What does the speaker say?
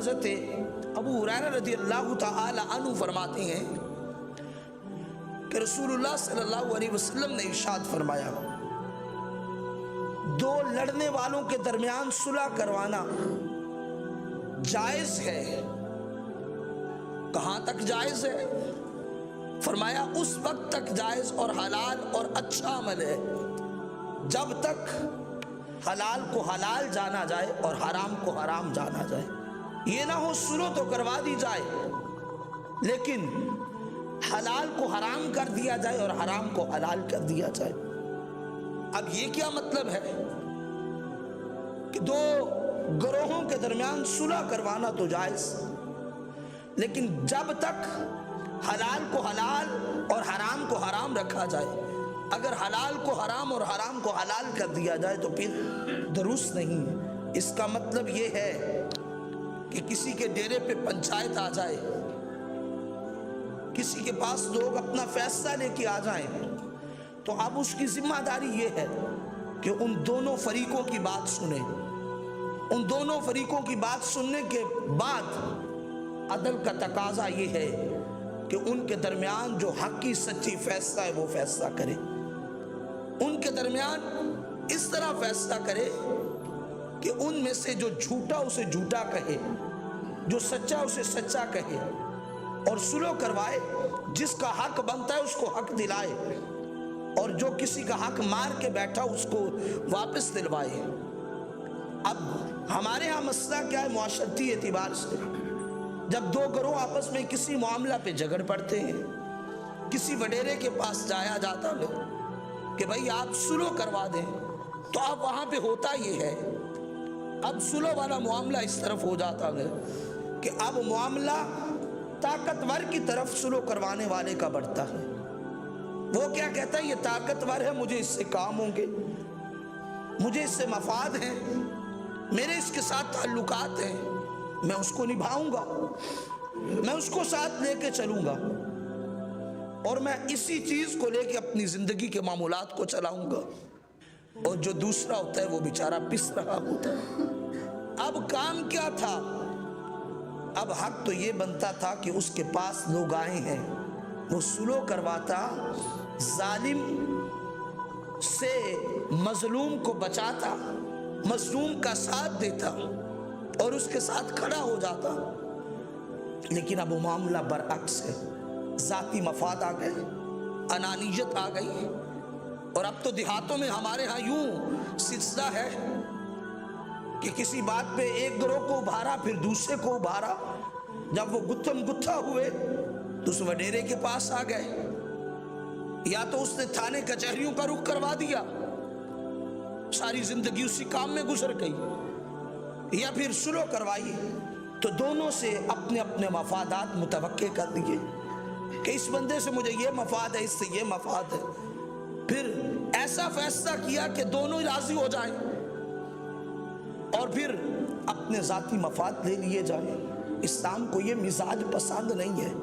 حضرت ابو ہریرہ رضی اللہ تعالی عنہ فرماتے ہیں کہ رسول اللہ صلی اللہ علیہ وسلم نے ارشاد فرمایا، دو لڑنے والوں کے درمیان صلح کروانا جائز ہے۔ کہاں تک جائز ہے؟ فرمایا اس وقت تک جائز اور حلال اور اچھا عمل ہے جب تک حلال کو حلال جانا جائے اور حرام کو حرام جانا جائے۔ یہ نہ ہو صلح تو کروا دی جائے لیکن حلال کو حرام کر دیا جائے اور حرام کو حلال کر دیا جائے۔ اب یہ کیا مطلب ہے کہ دو گروہوں کے درمیان صلح کروانا تو جائز، لیکن جب تک حلال کو حلال اور حرام کو حرام رکھا جائے، اگر حلال کو حرام اور حرام کو حلال کر دیا جائے تو پھر درست نہیں ہے۔ اس کا مطلب یہ ہے کہ کسی کے ڈیرے پہ پنچایت آ جائے، کسی کے پاس لوگ اپنا فیصلہ لے کے آ جائیں تو اب اس کی ذمہ داری یہ ہے کہ ان دونوں فریقوں کی بات سنیں۔ ان دونوں فریقوں کی بات سننے کے بعد عدل کا تقاضا یہ ہے کہ ان کے درمیان جو حقی سچی فیصلہ ہے وہ فیصلہ کرے، ان کے درمیان اس طرح فیصلہ کرے کہ ان میں سے جو جھوٹا اسے جھوٹا کہے، جو سچا اسے سچا کہے، اور صلح کروائے۔ جس کا حق بنتا ہے اس کو حق دلائے اور جو کسی کا حق مار کے بیٹھا اس کو واپس دلوائے۔ اب ہمارے ہاں مسئلہ کیا ہے معاشرتی اعتبار سے؟ جب دو گروہ آپس میں کسی معاملہ پہ جھگڑ پڑتے ہیں، کسی وڈیرے کے پاس جایا جاتا ہے کہ بھائی آپ صلح کروا دیں، تو اب وہاں پہ ہوتا یہ ہے، اب صلح والا معاملہ اس طرف ہو جاتا ہے کہ اب معاملہ طاقتور کی طرف صلح کروانے والے کا بڑھتا ہے۔ وہ کیا کہتا ہے، یہ طاقتور ہے، مجھے اس سے کام ہوں گے، مجھے اس سے مفاد ہیں، میرے اس کے ساتھ تعلقات ہیں، میں اس کو نبھاؤں گا، میں اس کو ساتھ لے کے چلوں گا اور میں اسی چیز کو لے کے اپنی زندگی کے معمولات کو چلاؤں گا۔ اور جو دوسرا ہوتا ہے وہ بیچارہ پس رہا ہوتا ہے۔ اب کام کیا تھا؟ اب حق تو یہ بنتا تھا کہ اس کے پاس لوگ آئے ہیں، وہ صلح کرواتا، ظالم سے مظلوم کو بچاتا، مظلوم کا ساتھ دیتا اور اس کے ساتھ کھڑا ہو جاتا۔ لیکن اب وہ معاملہ برعکس ہے، ذاتی مفاد آ گئے، انانیت آ گئی، اور اب تو دیہاتوں میں ہمارے ہاں یوں سلسلہ ہے کہ کسی بات پہ ایک گروہ کو ابھارا پھر دوسرے کو ابھارا، جب وہ گتھم گتھا ہوئے تو اس وڈیرے کے پاس آ گئے، یا تو اس نے تھانے کچہریوں کا رخ کروا دیا، ساری زندگی اسی کام میں گزر گئی، یا پھر صلح کروائی تو دونوں سے اپنے اپنے مفادات متوقع کر دیے کہ اس بندے سے مجھے یہ مفاد ہے، اس سے یہ مفاد ہے، پھر ایسا فیصلہ کیا کہ دونوں راضی ہو جائیں اور پھر اپنے ذاتی مفاد لے لیے جائیں۔ اسلام کو یہ مزاج پسند نہیں ہے۔